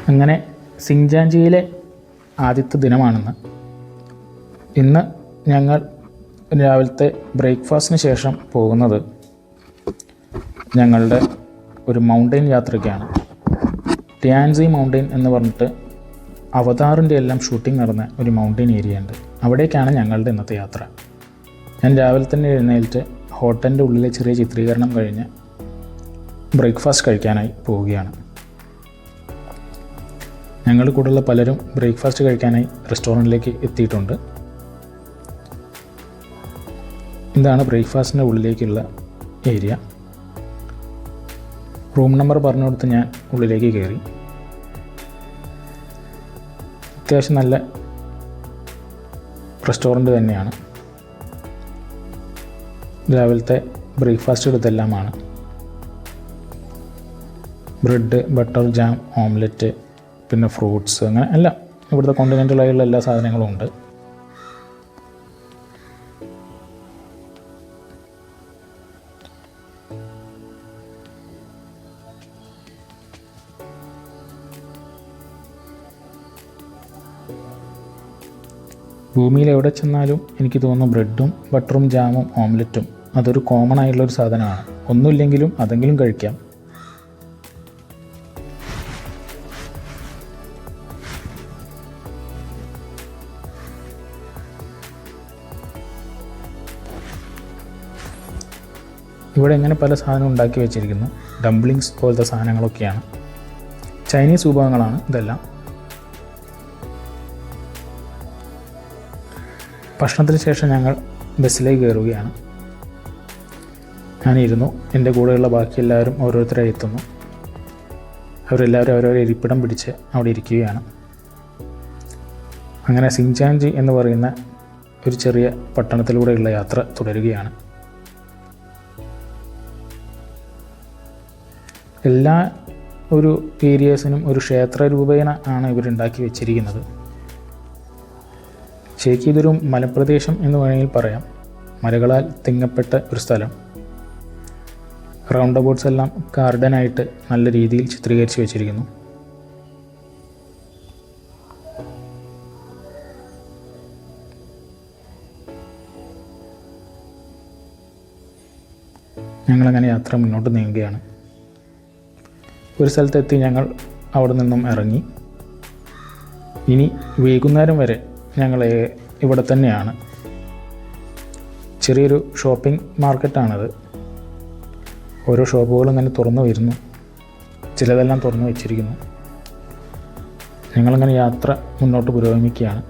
അങ്ങനെ സിങ്ജാഞ്ചിയിലെ ആദ്യത്തെ ദിനമാണെന്ന്. ഇന്ന് ഞങ്ങൾ രാവിലത്തെ ബ്രേക്ക്ഫാസ്റ്റിന് ശേഷം പോകുന്നത് ഞങ്ങളുടെ ഒരു മൗണ്ടെയിൻ യാത്രയ്ക്കാണ്. ടിയാൻസി മൗണ്ടെയിൻ എന്ന് പറഞ്ഞിട്ട് അവതാറിൻ്റെ എല്ലാം ഷൂട്ടിംഗ് നടന്ന ഒരു മൗണ്ടെയിൻ ഏരിയ ഉണ്ട്. അവിടേക്കാണ് ഞങ്ങളുടെ ഇന്നത്തെ യാത്ര. ഞാൻ രാവിലെ തന്നെ എഴുന്നേറ്റ് ഹോട്ടലിൻ്റെ ഉള്ളിലെ ചെറിയ ചിത്രീകരണം കഴിഞ്ഞ് ബ്രേക്ക്ഫാസ്റ്റ് കഴിക്കാനായി പോവുകയാണ്. ഞങ്ങളുടെ കൂടെയുള്ള പലരും ബ്രേക്ക്ഫാസ്റ്റ് കഴിക്കാനായി റെസ്റ്റോറൻറ്റിലേക്ക് എത്തിയിട്ടുണ്ട്. ഇതാണ് ബ്രേക്ക്ഫാസ്റ്റിൻ്റെ ഉള്ളിലേക്കുള്ള ഏരിയ. റൂം നമ്പർ പറഞ്ഞു കൊടുത്ത് ഞാൻ ഉള്ളിലേക്ക് കയറി. അത്യാവശ്യം നല്ല റെസ്റ്റോറൻറ്റ് തന്നെയാണ്. രാവിലത്തെ ബ്രേക്ക്ഫാസ്റ്റ് എടുത്തെല്ലാമാണ്. ബ്രെഡ്, ബട്ടർ, ജാം, ഓംലെറ്റ്, പിന്നെ ഫ്രൂട്ട്സ്, അങ്ങനെ എല്ലാം ഇവിടുത്തെ കോണ്ടിനെൻ്റലായുള്ള എല്ലാ സാധനങ്ങളും ഉണ്ട്. ഭൂമിയിൽ എവിടെ ചെന്നാലും എനിക്ക് തോന്നുന്നു ബ്രെഡും ബട്ടറും ജാമും ഓംലെറ്റും അതൊരു കോമൺ ആയിട്ടുള്ളൊരു സാധനമാണ്. ഒന്നുമില്ലെങ്കിലും അതെങ്കിലും കഴിക്കാം. ഇവിടെ ഇങ്ങനെ പല സാധനവും ഉണ്ടാക്കി വെച്ചിരിക്കുന്നു. ഡംപ്ലിങ്സ് പോലത്തെ സാധനങ്ങളൊക്കെയാണ്. ചൈനീസ് വിഭവങ്ങളാണ് ഇതെല്ലാം. ഭക്ഷണത്തിന് ശേഷം ഞങ്ങൾ ബസ്സിലേക്ക് കയറുകയാണ്. ഞാനിരുന്നു. എൻ്റെ കൂടെയുള്ള ബാക്കി എല്ലാവരും ഓരോരുത്തരായി എത്തുന്നു. അവരെല്ലാവരും അവരവരെ ഇരിപ്പിടം പിടിച്ച് അവിടെ ഇരിക്കുകയാണ്. അങ്ങനെ സിങ്ജാഞ്ചി എന്ന് പറയുന്ന ഒരു ചെറിയ പട്ടണത്തിലൂടെയുള്ള യാത്ര തുടരുകയാണ്. എല്ലാ ഒരു ഏരിയാസിനും ഒരു ക്ഷേത്ര രൂപേണ ആണ് ഇവരുണ്ടാക്കി വെച്ചിരിക്കുന്നത്. ശരിക്കും ഇതൊരു മലപ്രദേശം എന്ന് വേണമെങ്കിൽ പറയാം. മലകളാൽ തിങ്ങപ്പെട്ട ഒരു സ്ഥലം. റൗണ്ട് അബൌട്ട്സ് എല്ലാം ഗാർഡനായിട്ട് നല്ല രീതിയിൽ ചിത്രീകരിച്ച് വെച്ചിരിക്കുന്നു. ഞങ്ങളങ്ങനെ യാത്ര മുന്നോട്ട് നീങ്ങുകയാണ്. ഒരു സ്ഥലത്തെത്തി ഞങ്ങൾ അവിടെ നിന്നും ഇറങ്ങി. ഇനി വൈകുന്നേരം വരെ ഞങ്ങൾ ഇവിടെ തന്നെയാണ്. ചെറിയൊരു ഷോപ്പിംഗ് മാർക്കറ്റാണത്. ഓരോ ഷോപ്പുകളും ഇങ്ങനെ തുറന്നു വരുന്നു. ചിലതെല്ലാം തുറന്നു വെച്ചിരിക്കുന്നു. ഞങ്ങളങ്ങനെ യാത്ര മുന്നോട്ട് പുരോഗമിക്കുകയാണ്.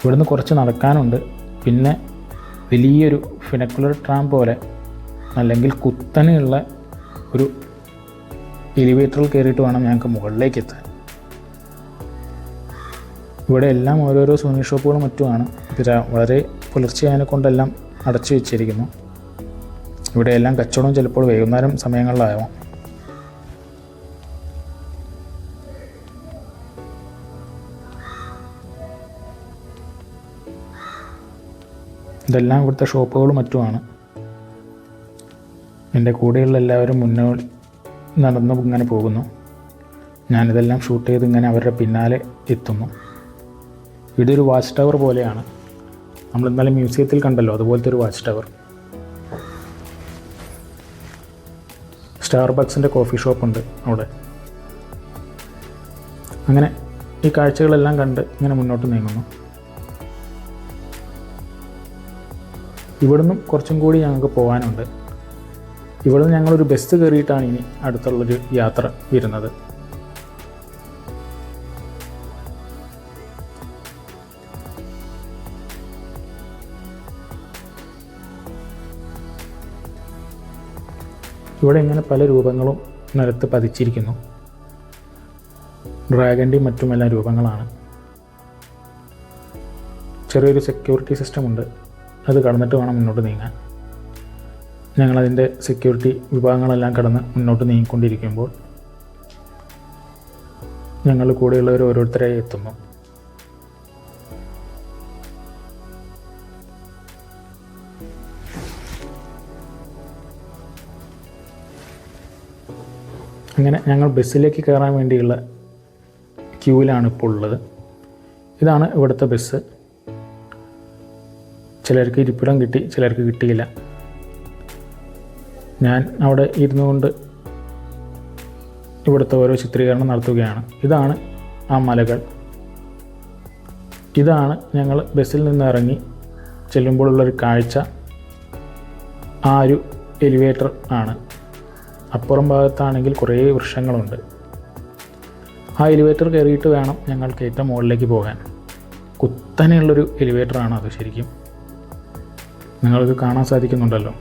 ഇവിടുന്ന് കുറച്ച് നടക്കാനുണ്ട്. പിന്നെ വലിയൊരു ഫിനക്കുലർ ട്രാം പോലെ അല്ലെങ്കിൽ കുത്തനെയുള്ള ഒരു എലിവേറ്ററിൽ കയറിയിട്ട് വേണം ഞങ്ങൾക്ക് മുകളിലേക്ക് എത്താൻ. ഇവിടെ എല്ലാം ഓരോരോ സൂനി ഷോപ്പുകളും മറ്റുമാണ്. വളരെ പുലർച്ചെ കൊണ്ടെല്ലാം അടച്ചു വെച്ചിരിക്കുന്നു. ഇവിടെ എല്ലാം കച്ചവടം ചിലപ്പോൾ വൈകുന്നേരം സമയങ്ങളിലാവാം. ഇതെല്ലാം ഇവിടുത്തെ ഷോപ്പുകളും മറ്റുമാണ്. എൻ്റെ കൂടെയുള്ള എല്ലാവരും മുന്നോട്ട് നടന്ന് ഇങ്ങനെ പോകുന്നു. ഞാനിതെല്ലാം ഷൂട്ട് ചെയ്ത് ഇങ്ങനെ അവരുടെ പിന്നാലെ എത്തുന്നു. ഇതൊരു വാച്ച് ടവർ പോലെയാണ്. നമ്മൾ ഇന്നലെ മ്യൂസിയത്തിൽ കണ്ടല്ലോ, അതുപോലത്തെ ഒരു വാച്ച് ടവർ. സ്റ്റാർബക്സിൻ്റെ കോഫി ഷോപ്പുണ്ട് അവിടെ. അങ്ങനെ ഈ കാഴ്ചകളെല്ലാം കണ്ട് ഇങ്ങനെ മുന്നോട്ട് നീങ്ങുന്നു. ഇവിടുന്നും കുറച്ചും കൂടി ഞങ്ങൾക്ക് പോകാനുണ്ട്. ഇവിടുന്ന് ഞങ്ങളൊരു ബസ് കയറിയിട്ടാണ് ഇനി അടുത്തുള്ളൊരു യാത്ര വരുന്നത്. ഇവിടെ ഇങ്ങനെ പല രൂപങ്ങളും നിലത്ത് പതിച്ചിരിക്കുന്നു. ഡ്രാഗൻ്റെയും മറ്റുമെല്ലാം രൂപങ്ങളാണ്. ചെറിയൊരു സെക്യൂരിറ്റി സിസ്റ്റം ഉണ്ട്. അത് കടന്നിട്ട് വേണം മുന്നോട്ട് നീങ്ങാൻ. ഞങ്ങളതിൻ്റെ സെക്യൂരിറ്റി വിഭാഗങ്ങളെല്ലാം കടന്ന് മുന്നോട്ട് നീങ്ങിക്കൊണ്ടിരിക്കുമ്പോൾ ഞങ്ങൾ കൂടെയുള്ളവർ ഓരോരുത്തരായി എത്തുന്നു. അങ്ങനെ ഞങ്ങൾ ബസ്സിലേക്ക് കയറാൻ വേണ്ടിയുള്ള ക്യൂവിലാണ് ഇപ്പോൾ ഉള്ളത്. ഇതാണ് ഇവിടുത്തെ ബസ്. ചിലർക്ക് ഇരിപ്പിടം കിട്ടി, ചിലർക്ക് കിട്ടിയില്ല. ഞാൻ അവിടെ ഇരുന്നു കൊണ്ട് ഇവിടുത്തെ ഓരോ ചിത്രീകരണം നടത്തുകയാണ്. ഇതാണ് ആ മലകൾ. ഇതാണ് ഞങ്ങൾ ബസ്സിൽ നിന്ന് ഇറങ്ങി ചെല്ലുമ്പോഴുള്ളൊരു കാഴ്ച. ആ ഒരു എലിവേറ്റർ ആണ്. അപ്പുറം ഭാഗത്താണെങ്കിൽ കുറേ വൃക്ഷങ്ങളുണ്ട്. ആ എലിവേറ്റർ കയറിയിട്ട് വേണം ഞങ്ങൾക്ക് ഏറ്റവും മുകളിലേക്ക് പോകാൻ. കുത്തനെയുള്ളൊരു എലിവേറ്ററാണ് അത്. ശരിക്കും നിങ്ങൾക്ക് കാണാൻ സാധിക്കുന്നുണ്ടല്ലോ.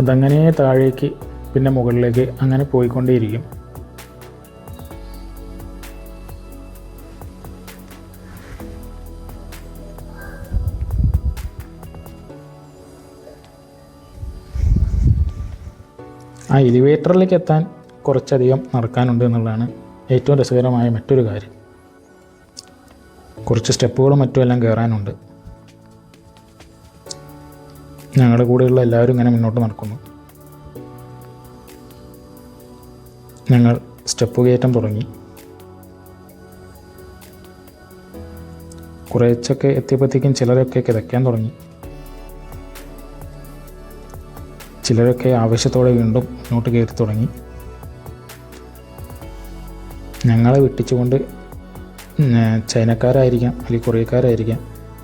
അതങ്ങനെ താഴേക്ക് പിന്നെ മുകളിലേക്ക് അങ്ങനെ പോയിക്കൊണ്ടേയിരിക്കും. ആ എലിവേറ്ററിലേക്ക് എത്താൻ കുറച്ചധികം നടക്കാനുണ്ട് എന്നുള്ളതാണ് ഏറ്റവും രസകരമായ മറ്റൊരു കാര്യം. കുറച്ച് സ്റ്റെപ്പുകളും മറ്റുമെല്ലാം കയറാനുണ്ട്. ഞങ്ങളുടെ കൂടെയുള്ള എല്ലാവരും ഇങ്ങനെ മുന്നോട്ട് നടക്കുന്നു. ഞങ്ങൾ സ്റ്റെപ്പ് കയറ്റം തുടങ്ങി. കുറച്ചൊക്കെ എത്തിയപ്പോഴത്തേക്കും ചിലരൊക്കെ കിതയ്ക്കാൻ തുടങ്ങി. ചിലരൊക്കെ ആവേശത്തോടെ വീണ്ടും മുന്നോട്ട് കയറി തുടങ്ങി. ഞങ്ങളെ വെട്ടിച്ചുകൊണ്ട് ചൈനക്കാരായിരിക്കാം അല്ലെങ്കിൽ കൊറിയക്കാരായിരിക്കാം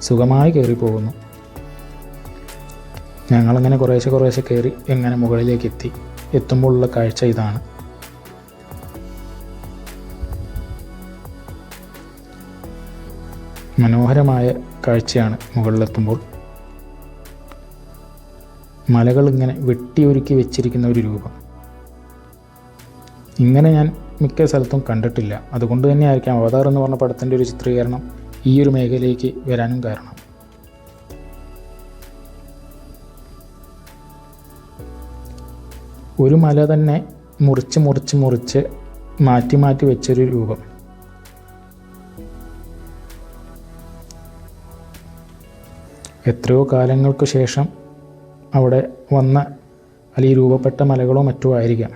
സുഖമായി കയറി പോകുന്നു. ഞങ്ങളങ്ങനെ കുറേശ്ശെ കയറി എങ്ങനെ മുകളിലേക്ക് എത്തുമ്പോഴുള്ള കാഴ്ച ഇതാണ്. മനോഹരമായ കാഴ്ചയാണ് മുകളിലെത്തുമ്പോൾ. മലകൾ ഇങ്ങനെ വെട്ടിയൊരുക്കി വെച്ചിരിക്കുന്ന ഒരു രൂപം ഇങ്ങനെ ഞാൻ മിക്ക സ്ഥലത്തും കണ്ടിട്ടില്ല. അതുകൊണ്ട് തന്നെ ആയിരിക്കാം അവതാർ എന്ന് പറഞ്ഞ പടത്തിൻ്റെ ഒരു ചിത്രീകരണം ഈ ഒരു മേഖലയിലേക്ക് വരാനും കാരണം. ഒരു മല തന്നെ മുറിച്ച് മാറ്റി വെച്ചൊരു രൂപം. എത്രയോ കാലങ്ങൾക്ക് ശേഷം അവിടെ വന്ന അല്ലെങ്കിൽ രൂപപ്പെട്ട മലകളോ മറ്റോ ആയിരിക്കാം.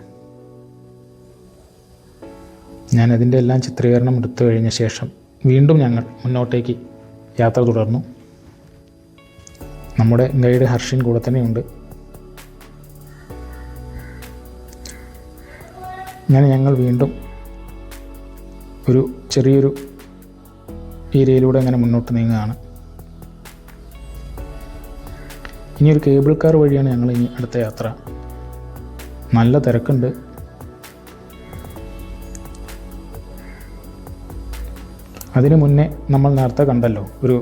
ഞാനതിൻ്റെ എല്ലാം ചിത്രീകരണം എടുത്തു കഴിഞ്ഞ ശേഷം വീണ്ടും ഞങ്ങൾ മുന്നോട്ടേക്ക് യാത്ര തുടർന്നു. നമ്മുടെ ഗൈഡ് ഹർഷിൻ കൂടെ തന്നെയുണ്ട്. അങ്ങനെ ഞങ്ങൾ വീണ്ടും ഒരു ചെറിയൊരു ഏരിയയിലൂടെ അങ്ങനെ മുന്നോട്ട് നീങ്ങുകയാണ്. ഇനി ഒരു കേബിൾ കാർ വഴിയാണ് ഞങ്ങൾ ഇനി അടുത്ത യാത്ര. നല്ല തിരക്കുണ്ട്. അതിനു മുന്നേ നമ്മൾ നേരത്തെ കണ്ടല്ലോ ഒരു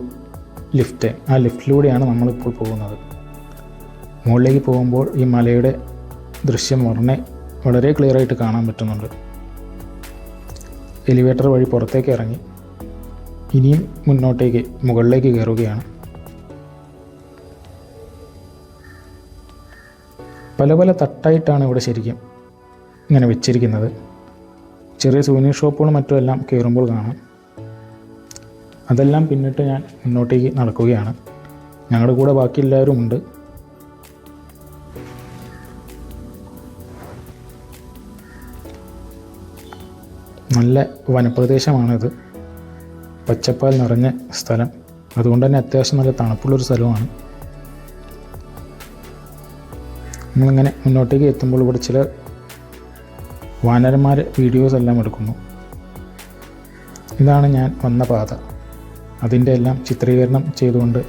ലിഫ്റ്റ്. ആ ലിഫ്റ്റിലൂടെയാണ് നമ്മളിപ്പോൾ പോകുന്നത്. മുകളിലേക്ക് പോകുമ്പോൾ ഈ മലയുടെ ദൃശ്യം വളരെ ക്ലിയറായിട്ട് കാണാൻ പറ്റുന്നുണ്ട്. എലിവേറ്റർ വഴി പുറത്തേക്ക് ഇറങ്ങി ഇനിയും മുകളിലേക്ക് കയറുകയാണ്. പല തട്ടായിട്ടാണ് ഇവിടെ ശരിക്കും ഇങ്ങനെ വെച്ചിരിക്കുന്നത്. ചെറിയ സൂവനീർ ഷോപ്പുകളും മറ്റും എല്ലാം കയറുമ്പോൾ കാണാം. അതെല്ലാം പിന്നിട്ട് ഞാൻ മുന്നോട്ടേക്ക് നടക്കുകയാണ്. ഞങ്ങളുടെ കൂടെ ബാക്കി എല്ലാവരും ഉണ്ട്. നല്ല വനപ്രദേശമാണിത്. പച്ചപ്പാൽ നിറഞ്ഞ സ്ഥലം. അതുകൊണ്ട് തന്നെ അത്യാവശ്യം നല്ല തണുപ്പുള്ളൊരു സ്ഥലമാണ്. നമ്മളിങ്ങനെ മുന്നോട്ടേക്ക് എത്തുമ്പോൾ ഇവിടെ ചില വാനരന്മാർ വീഡിയോസ് എല്ലാം എടുക്കുന്നു. ഇതാണ് ഞാൻ വന്ന പാത. അതിൻ്റെ എല്ലാം ചിത്രീകരണം ചെയ്തുകൊണ്ട്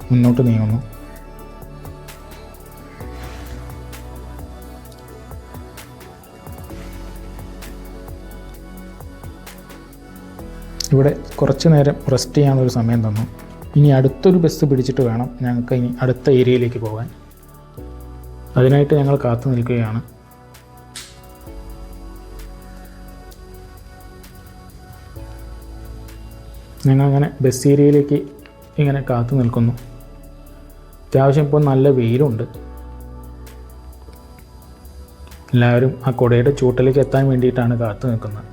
മുന്നോട്ട് നീങ്ങുന്നു. ഇവിടെ കുറച്ച് നേരം റെസ്റ്റ് ചെയ്യാനൊരു സമയം തന്നു. ഇനി അടുത്തൊരു ബസ് പിടിച്ചിട്ട് വേണം ഞങ്ങൾക്ക് ഇനി അടുത്ത ഏരിയയിലേക്ക് പോകാൻ. അതിനായിട്ട് ഞങ്ങൾ കാത്തു നിൽക്കുകയാണ്. ഞങ്ങളങ്ങനെ ബസ് ഏരിയയിലേക്ക് ഇങ്ങനെ കാത്തു നിൽക്കുന്നു. അത്യാവശ്യം ഇപ്പോൾ നല്ല വെയിലുണ്ട്. എല്ലാവരും ആ കുടയുടെ ചൂട്ടിലേക്ക് എത്താൻ വേണ്ടിയിട്ടാണ് കാത്തു നിൽക്കുന്നത്.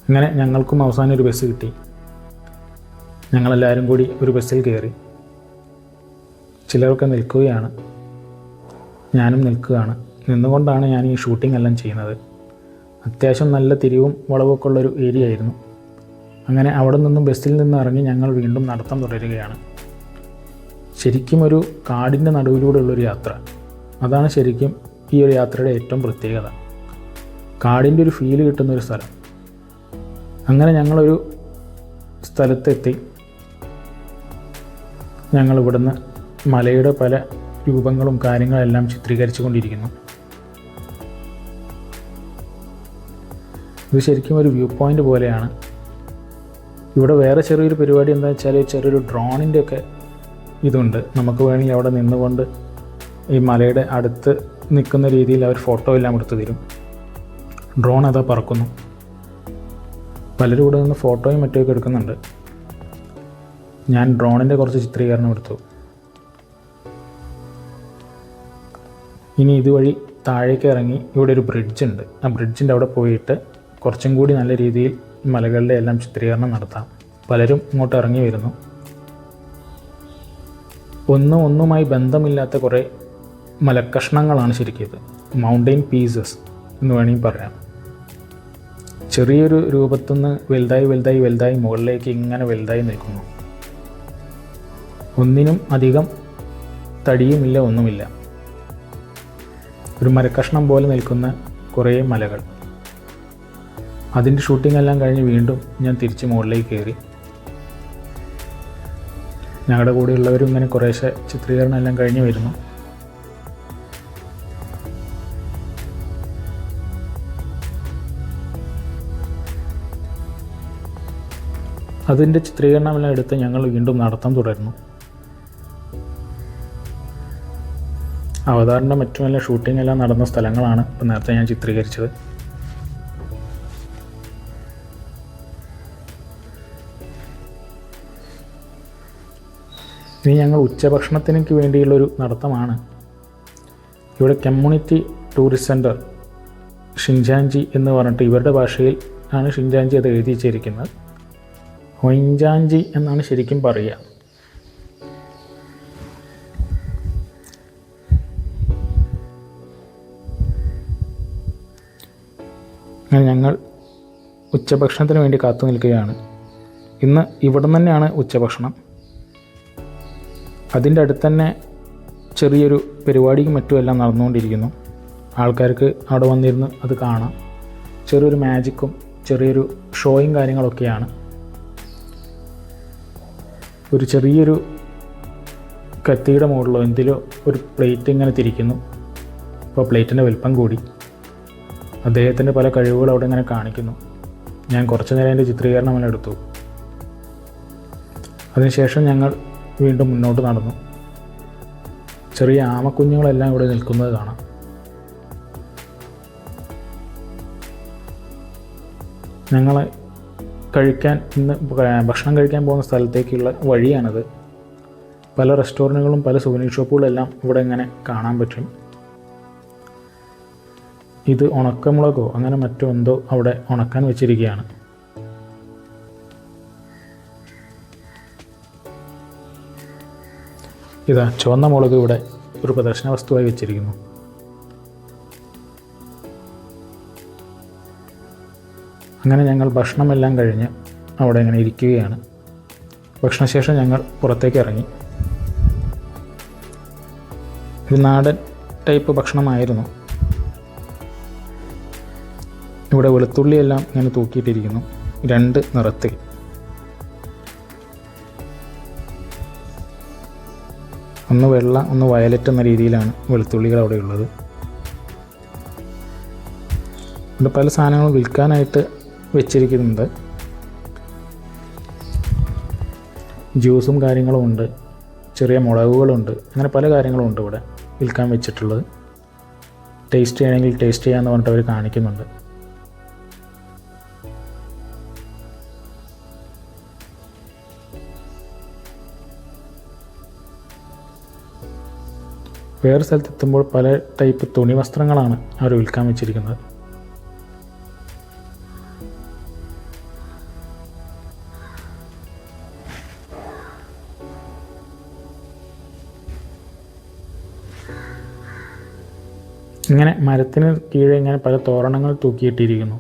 അങ്ങനെ ഞങ്ങൾക്കും അവസാനം ഒരു ബസ് കിട്ടി. ഞങ്ങളെല്ലാവരും കൂടി ഒരു ബസ്സിൽ കയറി. ചിലരൊക്കെ നിൽക്കുകയാണ്, ഞാനും നിൽക്കുകയാണ്. നിന്നുകൊണ്ടാണ് ഞാൻ ഈ ഷൂട്ടിംഗ് എല്ലാം ചെയ്യുന്നത്. അത്യാവശ്യം നല്ല തിരിവും വളവൊക്കെ ഉള്ളൊരു ഏരിയ ആയിരുന്നു. അങ്ങനെ അവിടെ നിന്നും ബസ്സിൽ നിന്ന് ഇറങ്ങി ഞങ്ങൾ വീണ്ടും നടത്തം തുടരുകയാണ്. ശരിക്കും ഒരു കാടിൻ്റെ നടുവിലൂടെ ഉള്ളൊരു യാത്ര. അതാണ് ശരിക്കും ഈ ഒരു യാത്രയുടെ ഏറ്റവും പ്രത്യേകത. കാടിൻ്റെ ഒരു ഫീല് കിട്ടുന്നൊരു സ്ഥലം. അങ്ങനെ ഞങ്ങളൊരു സ്ഥലത്തെത്തി. ഞങ്ങൾ ഇവിടുന്ന് മലയുടെ പല രൂപങ്ങളും കാര്യങ്ങളെല്ലാം ചിത്രീകരിച്ചു കൊണ്ടിരിക്കുന്നു. ഇത് ശരിക്കും ഒരു വ്യൂ പോയിൻ്റ് പോലെയാണ്. ഇവിടെ വേറെ ചെറിയൊരു പരിപാടി എന്താ വെച്ചാൽ ചെറിയൊരു ഡ്രോണിൻ്റെ ഒക്കെ ഇതുണ്ട്. നമുക്ക് വേണമെങ്കിൽ അവിടെ നിന്നുകൊണ്ട് ഈ മലയുടെ അടുത്ത് നിൽക്കുന്ന രീതിയിൽ അവർ ഫോട്ടോ എല്ലാം എടുത്തു തരും. ഡ്രോൺ അതാ പറക്കുന്നു. പലരും ഇവിടെ നിന്ന് ഫോട്ടോയും മറ്റുമൊക്കെ എടുക്കുന്നുണ്ട്. ഞാൻ ഡ്രോണിൻ്റെ കുറച്ച് ചിത്രീകരണം എടുത്തു. ഇനി ഇതുവഴി താഴേക്ക് ഇറങ്ങി ഇവിടെ ഒരു ബ്രിഡ്ജ് ഉണ്ട്. ആ ബ്രിഡ്ജിൻ്റെ അവിടെ പോയിട്ട് കുറച്ചും കൂടി നല്ല രീതിയിൽ മലകളുടെ എല്ലാം ചിത്രീകരണം നടത്താം. പലരും ഇങ്ങോട്ട് ഇറങ്ങി വരുന്നു. ഒന്നുമായി ബന്ധമില്ലാത്ത കുറേ മലക്കഷ്ണങ്ങളാണ് ശരിക്കും ഇത്. മൗണ്ടെയിൻ പീസസ് എന്ന് വേണമെങ്കിൽ പറയാം. ചെറിയൊരു രൂപത്തു നിന്ന് വലുതായി മുകളിലേക്ക് ഇങ്ങനെ വലുതായി നിൽക്കുന്നു. ഒന്നിനും അധികം തടിയുമില്ല, ഒന്നുമില്ല. ഒരു മരക്കഷ്ണം പോലെ നിൽക്കുന്ന കുറേ മലകൾ. അതിൻ്റെ ഷൂട്ടിംഗ് എല്ലാം കഴിഞ്ഞ് വീണ്ടും ഞാൻ തിരിച്ച് മുകളിലേക്ക് കയറി. ഞങ്ങളുടെ കൂടെയുള്ളവരും ഇങ്ങനെ കുറേശ്ശെ ചിത്രീകരണം എല്ലാം കഴിഞ്ഞ് വരുന്നു. അതിൻ്റെ ചിത്രീകരണമെല്ലാം എടുത്ത് ഞങ്ങൾ വീണ്ടും നടത്തം തുടർന്നു. അവതാറിൻ്റെ മറ്റുമെല്ലാം ഷൂട്ടിംഗ് എല്ലാം നടന്ന സ്ഥലങ്ങളാണ് ഇപ്പോൾ നേരത്തെ ഞാൻ ചിത്രീകരിച്ചത്. ഇനി ഞങ്ങൾ ഉച്ചഭക്ഷണത്തിനൊക്കെ വേണ്ടിയുള്ളൊരു നടത്തമാണ്. ഇവിടെ കമ്മ്യൂണിറ്റി ടൂറിസ്റ്റ് സെൻറ്റർ ഷിൻജാൻജി എന്ന് പറഞ്ഞിട്ട് ഇവരുടെ ഭാഷയിൽ ആണ് ഷിൻജാൻജി അത് എഴുതി വെച്ചിരിക്കുന്നത്. ഹൊയിൻജാൻജി എന്നാണ് ശരിക്കും പറയുക. അങ്ങനെ ഞങ്ങൾ ഉച്ചഭക്ഷണത്തിന് വേണ്ടി കാത്തു നിൽക്കുകയാണ്. ഇന്ന് ഇവിടെ തന്നെയാണ് ഉച്ചഭക്ഷണം. അതിൻ്റെ അടുത്ത് തന്നെ ചെറിയൊരു പരിപാടിയും മറ്റുമെല്ലാം നടന്നുകൊണ്ടിരിക്കുന്നു. ആൾക്കാർക്ക് അവിടെ വന്നിരുന്ന് അത് കാണാം. ചെറിയൊരു മാജിക്കും ചെറിയൊരു ഷോയും കാര്യങ്ങളൊക്കെയാണ്. ഒരു ചെറിയൊരു കത്തിയുടെ മുകളിലോ എന്തിലോ ഒരു പ്ലേറ്റ് ഇങ്ങനെ തിരിക്കുന്നു. അപ്പോൾ പ്ലേറ്റിൻ്റെ വലിപ്പം കൂടി. അദ്ദേഹത്തിൻ്റെ പല കഴിവുകൾ അവിടെ ഇങ്ങനെ കാണിക്കുന്നു. ഞാൻ കുറച്ച് നേരം എൻ്റെ ചിത്രീകരണമെല്ലാം എടുത്തു. അതിനുശേഷം ഞങ്ങൾ വീണ്ടും മുന്നോട്ട് നടന്നു. ചെറിയ ആമക്കുഞ്ഞുങ്ങളെല്ലാം ഇവിടെ നിൽക്കുന്നത് കാണാം. ഞങ്ങളെ ഭക്ഷണം കഴിക്കാൻ പോകുന്ന സ്ഥലത്തേക്കുള്ള വഴിയാണിത്. പല റെസ്റ്റോറൻറ്റുകളും പല സുവനീർ ഷോപ്പുകളും എല്ലാം ഇവിടെ ഇങ്ങനെ കാണാൻ പറ്റും. ഇത് ഉണക്കമുളകോ അങ്ങനെ മറ്റോ എന്തോ അവിടെ ഉണക്കാൻ വെച്ചിരിക്കുകയാണ്. ഇതാ ചുവന്ന മുളക് ഇവിടെ ഒരു പ്രദർശന വസ്തുവായി വെച്ചിരിക്കുന്നു. അങ്ങനെ ഞങ്ങൾ ഭക്ഷണമെല്ലാം കഴിഞ്ഞ് അവിടെ ഇങ്ങനെ ഇരിക്കുകയാണ്. ഭക്ഷണശേഷം ഞങ്ങൾ പുറത്തേക്ക് ഇറങ്ങി. ഒരു നാടൻ ടൈപ്പ് ഭക്ഷണമായിരുന്നു. ഇവിടെ വെളുത്തുള്ളിയെല്ലാം ഇങ്ങനെ തൂക്കിയിട്ടിരിക്കുന്നു, 2 നിറത്തിൽ. ഒന്ന് വെള്ള, ഒന്ന് വയലറ്റ് എന്ന രീതിയിലാണ് വെളുത്തുള്ളികൾ അവിടെ ഉള്ളത്. ഇവിടെ പല സാധനങ്ങളും വിൽക്കാനായിട്ട് വെച്ചിരിക്കുന്നുണ്ട്. ജ്യൂസും കാര്യങ്ങളും ഉണ്ട്, ചെറിയ മുളകുകളുണ്ട്, അങ്ങനെ പല കാര്യങ്ങളും ഉണ്ട് ഇവിടെ വിൽക്കാൻ വെച്ചിട്ടുള്ളത്. ടേസ്റ്റ് ചെയ്യണമെങ്കിൽ ടേസ്റ്റ് ചെയ്യാമെന്ന് പറഞ്ഞിട്ട് അവർ കാണിക്കുന്നുണ്ട്. വേറെ സ്ഥലത്തെത്തുമ്പോൾ പല ടൈപ്പ് തുണി വസ്ത്രങ്ങളാണ് അവർ വിൽക്കാൻ വെച്ചിരിക്കുന്നത്. ഇങ്ങനെ മരത്തിന് കീഴെ ഇങ്ങനെ പല തോരണങ്ങൾ തൂക്കിയിട്ടിരിക്കുന്നു.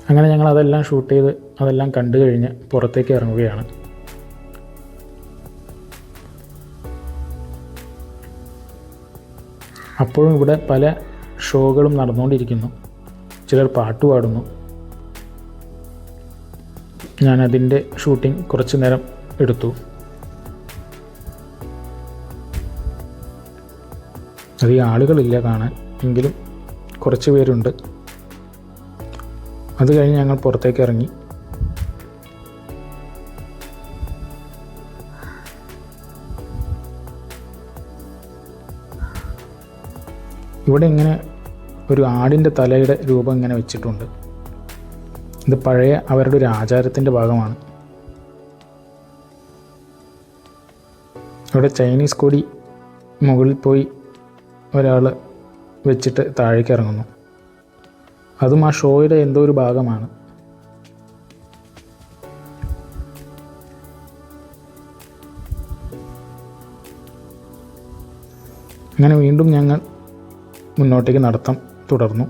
അങ്ങനെ ഞങ്ങൾ അതെല്ലാം ഷൂട്ട് ചെയ്ത് അതെല്ലാം കണ്ടു കഴിഞ്ഞ് പുറത്തേക്ക് ഇറങ്ങുകയാണ്. അപ്പോഴും ഇവിടെ പല ഷോകളും നടന്നുകൊണ്ടിരിക്കുന്നു. ചിലർ പാട്ട് പാടുന്നു. ഞാനതിൻ്റെ ഷൂട്ടിംഗ് കുറച്ച് നേരം എടുത്തു. അധികം ആളുകളില്ല കാണാൻ, എങ്കിലും കുറച്ച് പേരുണ്ട്. അത് കഴിഞ്ഞ് ഞങ്ങൾ പുറത്തേക്ക് ഇറങ്ങി. ഇവിടെ ഇങ്ങനെ ഒരു ആടിൻ്റെ തലയുടെ രൂപം ഇങ്ങനെ വെച്ചിട്ടുണ്ട്. ഇത് പഴയ അവരുടെ ഒരു ആചാരത്തിൻ്റെ ഭാഗമാണ്. ഇവിടെ ചൈനീസ് കൊടി മുകളിൽ പോയി ഒരാൾ വെച്ചിട്ട് താഴേക്ക് ഇറങ്ങുന്നു. അതും ആ ഷോയുടെ എന്തോ ഒരു ഭാഗമാണ്. അങ്ങനെ വീണ്ടും ഞങ്ങൾ മുന്നോട്ടേക്ക് നടത്തം തുടർന്നു.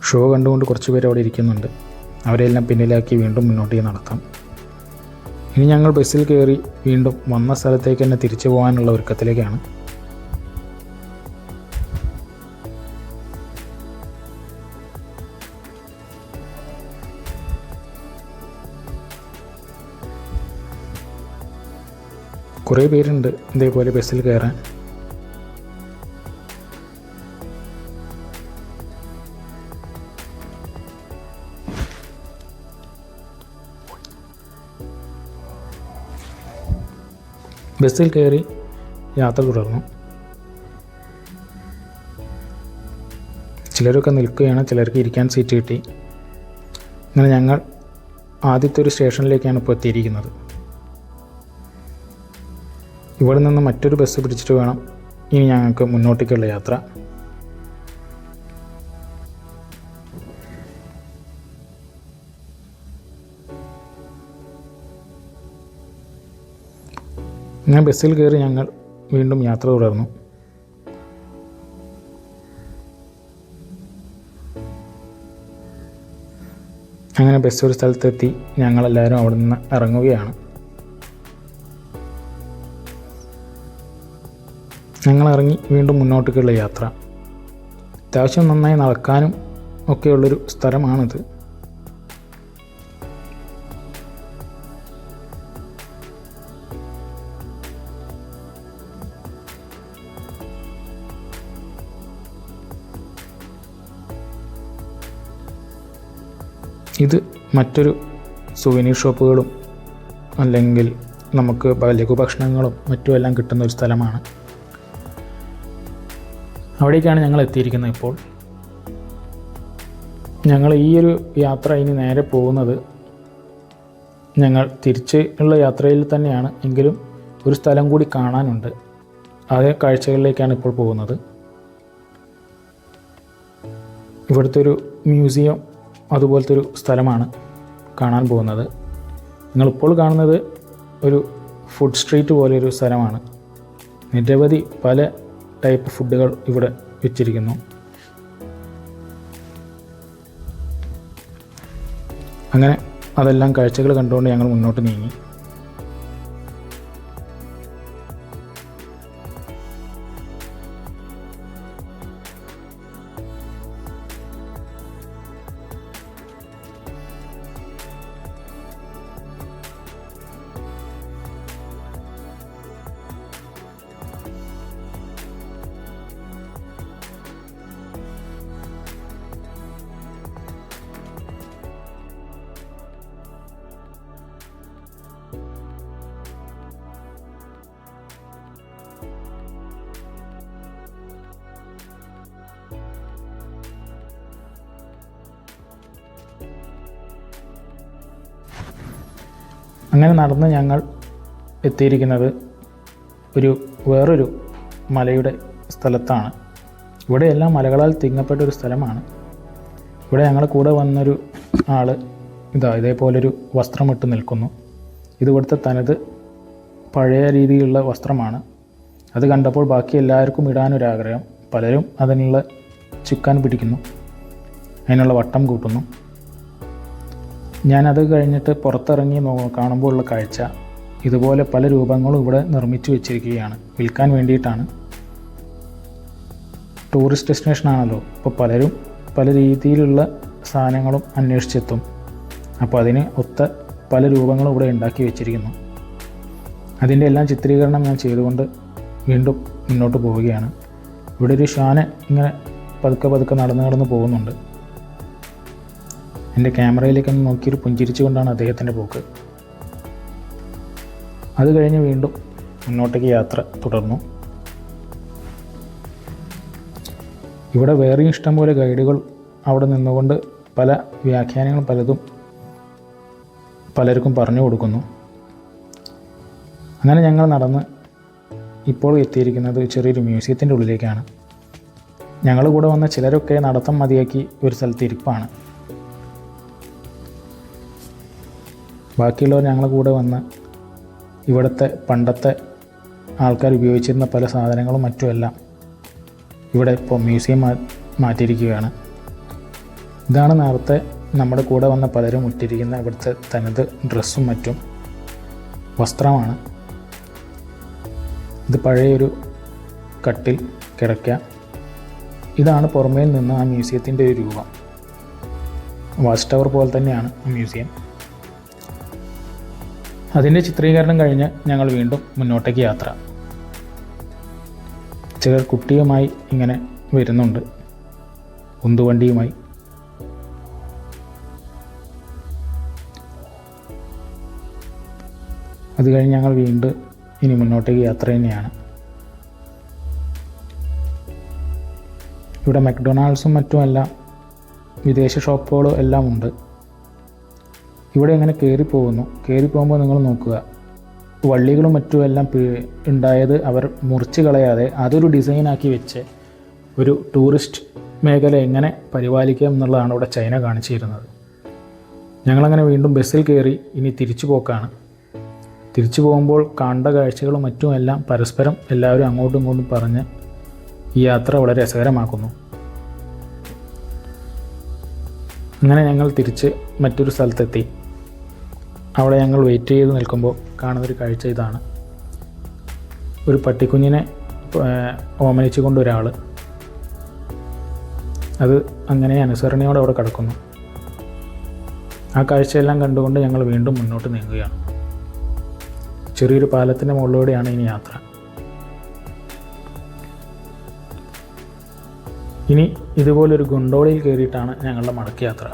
ഷോ കണ്ടുകൊണ്ട് കുറച്ച് പേര് അവിടെ ഇരിക്കുന്നുണ്ട്. അവരെല്ലാം പിന്നിലാക്കി വീണ്ടും മുന്നോട്ടേക്ക് നടത്താം. ഇനി ഞങ്ങൾ ബസ്സിൽ കയറി വീണ്ടും വന്ന സ്ഥലത്തേക്ക് തന്നെ തിരിച്ചു പോകാനുള്ള ഒരുക്കത്തിലേക്കാണ്. കുറേ പേരുണ്ട് ഇതേപോലെ ബസ്സിൽ കയറാൻ. ബസ്സിൽ കയറി യാത്ര തുടർന്നു. ചിലരൊക്കെ നിൽക്കുകയാണ്, ചിലർക്ക് ഇരിക്കാൻ സീറ്റ് കിട്ടി. അങ്ങനെ ഞങ്ങൾ ആദ്യത്തെ ഒരു സ്റ്റേഷനിലേക്കാണ് ഇപ്പോൾ എത്തിയിരിക്കുന്നത്. ഇവിടെ നിന്ന് മറ്റൊരു ബസ് പിടിച്ചിട്ട് വേണം ഇനി ഞങ്ങൾക്ക് മുന്നോട്ടേക്കുള്ള യാത്ര. അങ്ങനെ ബസ്സിൽ കയറി ഞങ്ങൾ വീണ്ടും യാത്ര തുടർന്നു. അങ്ങനെ ബസ് ഒരു സ്ഥലത്തെത്തി. ഞങ്ങളെല്ലാവരും അവിടെ നിന്ന് ഇറങ്ങുകയാണ്. ഞങ്ങൾ ഇറങ്ങി വീണ്ടും മുന്നോട്ടേക്കുള്ള യാത്ര. അത്യാവശ്യം നന്നായി നടക്കാനും ഒക്കെയുള്ളൊരു സ്ഥലമാണിത്. ഇത് മറ്റൊരു സുവനീർ ഷോപ്പുകളും അല്ലെങ്കിൽ നമുക്ക് ലഘുഭക്ഷണങ്ങളും മറ്റുമെല്ലാം കിട്ടുന്ന ഒരു സ്ഥലമാണ്. അവിടേക്കാണ് ഞങ്ങൾ എത്തിയിരിക്കുന്നത്. ഇപ്പോൾ ഞങ്ങൾ ഈ ഒരു യാത്ര ഇനി നേരെ പോകുന്നത്, ഞങ്ങൾ തിരിച്ച് ഉള്ള യാത്രയിൽ തന്നെയാണ്, എങ്കിലും ഒരു സ്ഥലം കൂടി കാണാനുണ്ട്. അതേ കാഴ്ചകളിലേക്കാണ് ഇപ്പോൾ പോകുന്നത്. ഇവിടുത്തെ ഒരു മ്യൂസിയം അതുപോലത്തെ ഒരു സ്ഥലമാണ് കാണാൻ പോകുന്നത്. നിങ്ങളിപ്പോൾ കാണുന്നത് ഒരു ഫുഡ് സ്ട്രീറ്റ് പോലെയൊരു സ്ഥലമാണ്. നിരവധി പല ടൈപ്പ് ഫുഡുകൾ ഇവിടെ വെച്ചിരിക്കുന്നു. അങ്ങനെ അതെല്ലാം കാഴ്ചകൾ കണ്ടുകൊണ്ട് ഞങ്ങൾ മുന്നോട്ട് നീങ്ങി. അങ്ങനെ നടന്ന് ഞങ്ങൾ എത്തിയിരിക്കുന്നത് വേറൊരു മലയുടെ സ്ഥലത്താണ്. ഇവിടെ എല്ലാം മലകളാൽ തിങ്ങപ്പെട്ട ഒരു സ്ഥലമാണ്. ഇവിടെ ഞങ്ങളുടെ കൂടെ വന്നൊരു ആൾ ഇതേപോലൊരു വസ്ത്രമിട്ട് നിൽക്കുന്നു. ഇത് ഇവിടുത്തെ തനത് പഴയ രീതിയിലുള്ള വസ്ത്രമാണ്. അത് കണ്ടപ്പോൾ ബാക്കി എല്ലാവർക്കും ഇടാനൊരാഗ്രഹം. പലരും അതിനുള്ള ചുക്കാൻ പിടിക്കുന്നു, അതിനുള്ള വട്ടം കൂട്ടുന്നു. ഞാനത് കഴിഞ്ഞിട്ട് പുറത്തിറങ്ങി കാണുമ്പോൾ ഉള്ള കാഴ്ച, ഇതുപോലെ പല രൂപങ്ങളും ഇവിടെ നിർമ്മിച്ചു വെച്ചിരിക്കുകയാണ് വിൽക്കാൻ വേണ്ടിയിട്ടാണ്. ടൂറിസ്റ്റ് ഡെസ്റ്റിനേഷനാണല്ലോ, അപ്പോൾ പലരും പല രീതിയിലുള്ള സാധനങ്ങളും അന്വേഷിച്ചെത്തും. അപ്പോൾ അതിന് ഒത്ത പല രൂപങ്ങളും ഇവിടെ ഉണ്ടാക്കി വെച്ചിരിക്കുന്നു. അതിൻ്റെ എല്ലാം ചിത്രീകരണം ഞാൻ ചെയ്തുകൊണ്ട് വീണ്ടും മുന്നോട്ട് പോവുകയാണ്. ഇവിടെ ഒരു ഷാന ഇങ്ങനെ പതുക്കെ നടന്ന് പോകുന്നുണ്ട്. എൻ്റെ ക്യാമറയിലേക്കൊന്ന് നോക്കിയൊരു പുഞ്ചിരിച്ചുകൊണ്ടാണ് അദ്ദേഹത്തിൻ്റെ പോക്ക്. അത് കഴിഞ്ഞ് വീണ്ടും മുന്നോട്ടേക്ക് യാത്ര തുടർന്നു. ഇവിടെ വേറെയും ഇഷ്ടംപോലെ ഗൈഡുകൾ അവിടെ നിന്നുകൊണ്ട് പല വ്യാഖ്യാനങ്ങളും പലതും പലർക്കും പറഞ്ഞു കൊടുക്കുന്നു. അങ്ങനെ ഞങ്ങൾ നടന്ന് ഇപ്പോൾ എത്തിയിരിക്കുന്നത് ചെറിയൊരു മ്യൂസിയത്തിൻ്റെ ഉള്ളിലേക്കാണ്. ഞങ്ങൾ കൂടെ വന്ന ചിലരൊക്കെ നടത്തം മതിയാക്കി ഒരു സ്ഥലത്ത് ഇരിപ്പാണ്. ബാക്കിയുള്ളവർ ഞങ്ങളുടെ കൂടെ വന്ന് ഇവിടുത്തെ പണ്ടത്തെ ആൾക്കാർ ഉപയോഗിച്ചിരുന്ന പല സാധനങ്ങളും മറ്റുമെല്ലാം ഇവിടെ ഇപ്പോൾ മ്യൂസിയം മാറ്റിയിരിക്കുകയാണ്. ഇതാണ് നേരത്തെ നമ്മുടെ കൂടെ വന്ന പലരും ഇട്ടിരിക്കുന്ന ഇവിടുത്തെ തനത് ഡ്രസ്സും മറ്റും വസ്ത്രമാണ്. ഇത് പഴയൊരു കട്ടിൽ, കിടക്ക. ഇതാണ് പുറമേൽ നിന്ന് ആ മ്യൂസിയത്തിൻ്റെ ഒരു രൂപം. വാച്ച് ടവർ പോലെ തന്നെയാണ് ആ മ്യൂസിയം. അതിൻ്റെ ചിത്രീകരണം കഴിഞ്ഞ് ഞങ്ങൾ വീണ്ടും മുന്നോട്ടേക്ക് യാത്ര. ചിലർ കുട്ടിയുമായി ഇങ്ങനെ വരുന്നുണ്ട്, ഉന്തുവണ്ടിയുമായി. അത് കഴിഞ്ഞ് ഞങ്ങൾ വീണ്ടും ഇനി മുന്നോട്ടേക്ക് യാത്ര തന്നെയാണ്. ഇവിടെ മക്ഡൊണാൾഡ്സും മറ്റുമെല്ലാം വിദേശ ഷോപ്പുകളും എല്ലാം ഉണ്ട്. ഇവിടെ ഇങ്ങനെ കയറിപ്പോകുമ്പോൾ നിങ്ങൾ നോക്കുക, വള്ളികളും മറ്റുമെല്ലാം ഉണ്ടായത് അവർ മുറിച്ച് കളയാതെ അതൊരു ഡിസൈനാക്കി വെച്ച് ഒരു ടൂറിസ്റ്റ് മേഖല എങ്ങനെ പരിപാലിക്കാം എന്നുള്ളതാണ് ഇവിടെ ചൈന കാണിച്ചിരുന്നത്. ഞങ്ങളങ്ങനെ വീണ്ടും ബസ്സിൽ കയറി ഇനി തിരിച്ചു പോക്കാണ്. തിരിച്ചു പോകുമ്പോൾ കണ്ട കാഴ്ചകളും മറ്റുമെല്ലാം പരസ്പരം എല്ലാവരും അങ്ങോട്ടും ഇങ്ങോട്ടും പറഞ്ഞ് ഈ യാത്ര വളരെ രസകരമാക്കുന്നു. അങ്ങനെ ഞങ്ങൾ തിരിച്ച് മറ്റൊരു സ്ഥലത്തെത്തി. അവിടെ ഞങ്ങൾ വെയിറ്റ് ചെയ്ത് നിൽക്കുമ്പോൾ കാണുന്നൊരു കാഴ്ച ഇതാണ്. ഒരു പട്ടിക്കുഞ്ഞിനെ ഓമനിച്ചു കൊണ്ടൊരാൾ, അത് അങ്ങനെ അനുസരണയോടെ അവിടെ കിടക്കുന്നു. ആ കാഴ്ചയെല്ലാം കണ്ടുകൊണ്ട് ഞങ്ങൾ വീണ്ടും മുന്നോട്ട് നീങ്ങുകയാണ്. ചെറിയൊരു പാലത്തിൻ്റെ മുകളിലൂടെയാണ് ഇനി യാത്ര. ഇനി ഇതുപോലൊരു ഗൊണ്ടോളയിൽ കയറിയിട്ടാണ് ഞങ്ങളുടെ മടക്ക് യാത്ര.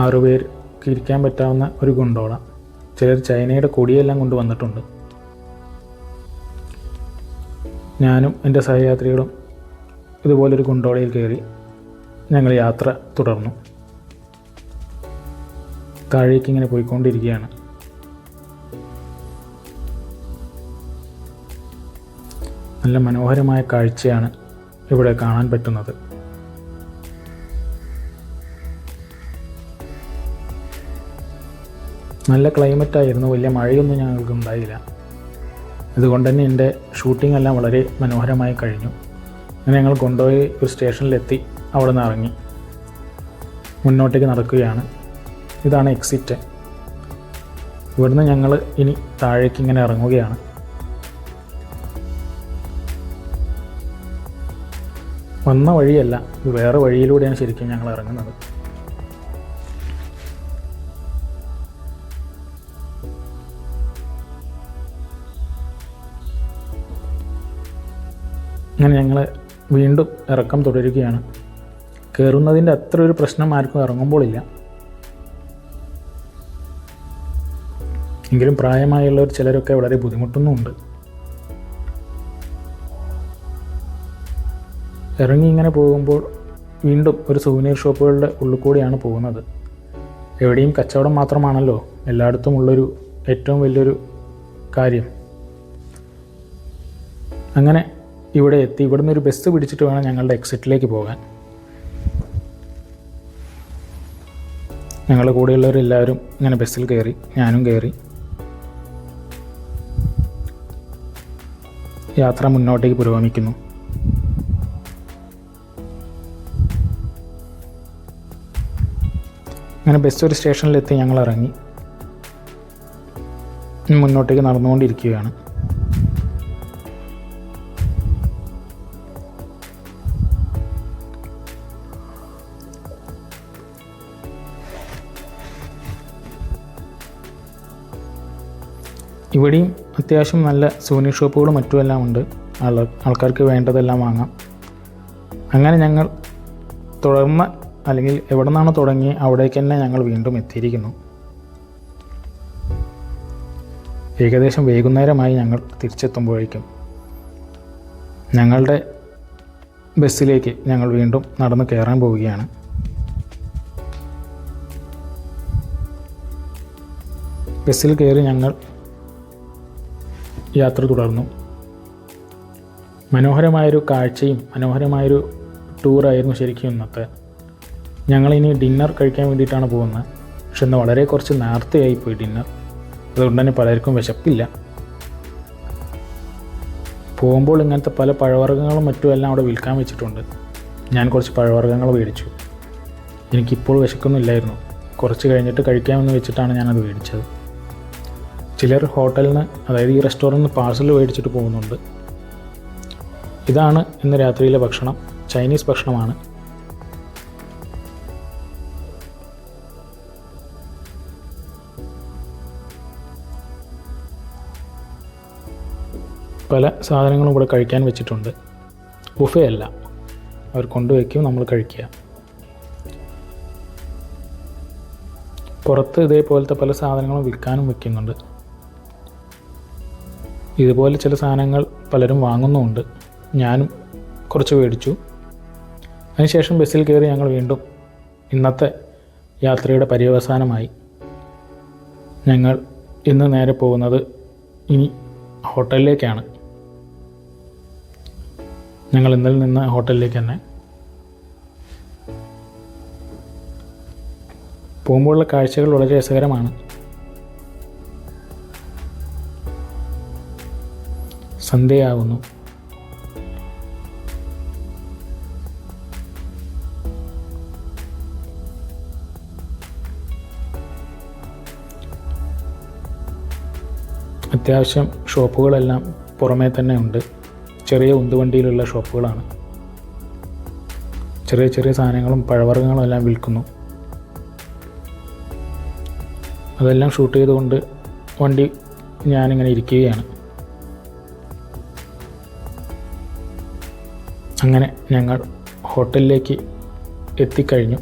ആറുപേർക്ക് ഇരിക്കാൻ പറ്റാവുന്ന ഒരു ഗൊണ്ടോള. ചിലർ ചൈനയുടെ കൊടിയെല്ലാം കൊണ്ടുവന്നിട്ടുണ്ട്. ഞാനും എൻ്റെ സഹയാത്രികളും ഇതുപോലൊരു ഗൊണ്ടോളയിൽ കയറി ഞങ്ങൾ യാത്ര തുടർന്നു. താഴേക്ക് ഇങ്ങനെ പോയിക്കൊണ്ടിരിക്കുകയാണ്. നല്ല മനോഹരമായ കാഴ്ചയാണ് ഇവിടെ കാണാൻ പറ്റുന്നത്. നല്ല ക്ലൈമറ്റായിരുന്നു, വലിയ മഴയൊന്നും ഞങ്ങൾക്ക് ഉണ്ടായില്ല. അതുകൊണ്ട് തന്നെ എൻ്റെ ഷൂട്ടിംഗ് എല്ലാം വളരെ മനോഹരമായി കഴിഞ്ഞു. അങ്ങനെ ഞങ്ങൾ കൊണ്ടുപോയി ഒരു സ്റ്റേഷനിലെത്തി അവിടെ നിന്ന് ഇറങ്ങി മുന്നോട്ടേക്ക് നടക്കുകയാണ്. ഇതാണ് എക്സിറ്റ്. ഇവിടുന്ന് ഞങ്ങൾ ഇനി താഴേക്ക് ഇങ്ങനെ ഇറങ്ങുകയാണ്. വന്ന വഴിയല്ല, ഇത് വേറെ വഴിയിലൂടെയാണ് ശരിക്കും ഞങ്ങൾ ഇറങ്ങുന്നത്. അങ്ങനെ ഞങ്ങൾ വീണ്ടും ഇറക്കം തുടരുകയാണ്. കയറുന്നതിൻ്റെ അത്ര ഒരു പ്രശ്നം ആർക്കും ഇറങ്ങുമ്പോഴില്ല. എങ്കിലും പ്രായമായുള്ളവർ ചിലരൊക്കെ വളരെ ബുദ്ധിമുട്ടുന്നുമുണ്ട്. ഇറങ്ങി ഇങ്ങനെ പോകുമ്പോൾ വീണ്ടും ഒരു സുവനീർ ഷോപ്പുകളുടെ ഉള്ളിൽ കൂടിയാണ് പോകുന്നത്. എവിടെയും കച്ചവടം മാത്രമാണല്ലോ എല്ലായിടത്തും ഉള്ളൊരു ഏറ്റവും വലിയൊരു കാര്യം. അങ്ങനെ ഇവിടെ എത്തി. ഇവിടുന്ന് ഒരു ബസ് പിടിച്ചിട്ട് വേണം ഞങ്ങളുടെ എക്സിറ്റിലേക്ക് പോകാൻ. ഞങ്ങളുടെ കൂടെയുള്ളവരെല്ലാവരും ഇങ്ങനെ ബസ്സിൽ കയറി, ഞാനും കയറി. യാത്ര മുന്നോട്ടേക്ക് പുരോഗമിക്കുന്നു. അങ്ങനെ ബസ് ഒരു സ്റ്റേഷനിലെത്തി ഞങ്ങൾ ഇറങ്ങി മുന്നോട്ടേക്ക് നടന്നുകൊണ്ടിരിക്കുകയാണ്. ഇവിടെയും അത്യാവശ്യം നല്ല സൂവനീർ ഷോപ്പുകളും മറ്റുമെല്ലാം ഉണ്ട്. ആൾക്കാർക്ക് വേണ്ടതെല്ലാം വാങ്ങാം. അങ്ങനെ ഞങ്ങൾ തുടർന്ന്, അല്ലെങ്കിൽ എവിടെ നിന്നാണ് തുടങ്ങി അവിടേക്ക് തന്നെ ഞങ്ങൾ വീണ്ടും എത്തിയിരിക്കുന്നു. ഏകദേശം വൈകുന്നേരമായി ഞങ്ങൾ തിരിച്ചെത്തുമ്പോഴേക്കും. ഞങ്ങളുടെ ബസ്സിലേക്ക് ഞങ്ങൾ വീണ്ടും നടന്ന് കയറാൻ പോവുകയാണ്. ബസ്സിൽ കയറി ഞങ്ങൾ യാത്ര തുടർന്നു. മനോഹരമായൊരു കാഴ്ചയും മനോഹരമായൊരു ടൂറായിരുന്നു ശരിക്കും ഇന്നത്തെ. ഞങ്ങളിനി ഡിന്നർ കഴിക്കാൻ വേണ്ടിയിട്ടാണ് പോകുന്നത്. പക്ഷെ ഇന്ന് വളരെ കുറച്ച് നേരത്തെയായിപ്പോയി ഡിന്നർ. അതുകൊണ്ട് തന്നെ പലർക്കും വിശപ്പില്ല. പോകുമ്പോൾ ഇങ്ങനത്തെ പല പഴവർഗ്ഗങ്ങളും മറ്റുമെല്ലാം അവിടെ വിൽക്കാൻ വെച്ചിട്ടുണ്ട്. ഞാൻ കുറച്ച് പഴവർഗ്ഗങ്ങൾ മേടിച്ചു. എനിക്കിപ്പോൾ വിശക്കൊന്നുമില്ലായിരുന്നു. കുറച്ച് കഴിഞ്ഞിട്ട് കഴിക്കാമെന്ന് വെച്ചിട്ടാണ് ഞാനത് മേടിച്ചത്. ചിലർ ഹോട്ടലിൽ നിന്ന്, അതായത് ഈ റെസ്റ്റോറൻറ്റിൽ നിന്ന് പാഴ്സൽ മേടിച്ചിട്ട് പോകുന്നുണ്ട്. ഇതാണ് ഇന്ന് രാത്രിയിലെ ഭക്ഷണം. ചൈനീസ് ഭക്ഷണമാണ്. പല സാധനങ്ങളും ഇവിടെ കഴിക്കാൻ വെച്ചിട്ടുണ്ട്. ബുഫേ അല്ല, അവർ കൊണ്ടുവയ്ക്കും, നമ്മൾ കഴിക്കുക. പുറത്ത് ഇതേപോലത്തെ പല സാധനങ്ങളും വിൽക്കാനും വയ്ക്കുന്നുണ്ട്. ഇതുപോലെ ചില സാധനങ്ങൾ പലരും വാങ്ങുന്നുമുണ്ട്. ഞാനും കുറച്ച് മേടിച്ചു. അതിനുശേഷം ബസ്സിൽ കയറി ഞങ്ങൾ വീണ്ടും ഇന്നത്തെ യാത്രയുടെ പര്യവസാനമായി. ഞങ്ങൾ ഇന്ന് നേരെ പോകുന്നത് ഇനി ഹോട്ടലിലേക്കാണ്. ഞങ്ങൾ ഇന്നലെ നിന്ന ഹോട്ടലിലേക്ക് തന്നെ. പോകുമ്പോഴുള്ള കാഴ്ചകൾ വളരെ രസകരമാണ്. സന്ധ്യയാകുന്നു. അത്യാവശ്യം ഷോപ്പുകളെല്ലാം പുറമേ തന്നെ ഉണ്ട്. ചെറിയ ഉന്തുവണ്ടിയിലുള്ള ഷോപ്പുകളാണ്. ചെറിയ ചെറിയ സാധനങ്ങളും പഴവർഗ്ഗങ്ങളും എല്ലാം വിൽക്കുന്നു. അതെല്ലാം ഷൂട്ട് ചെയ്തുകൊണ്ട് വണ്ടി ഞാനിങ്ങനെ ഇരിക്കുകയാണ്. അങ്ങനെ ഞങ്ങൾ ഹോട്ടലിലേക്ക് എത്തിക്കഴിഞ്ഞു.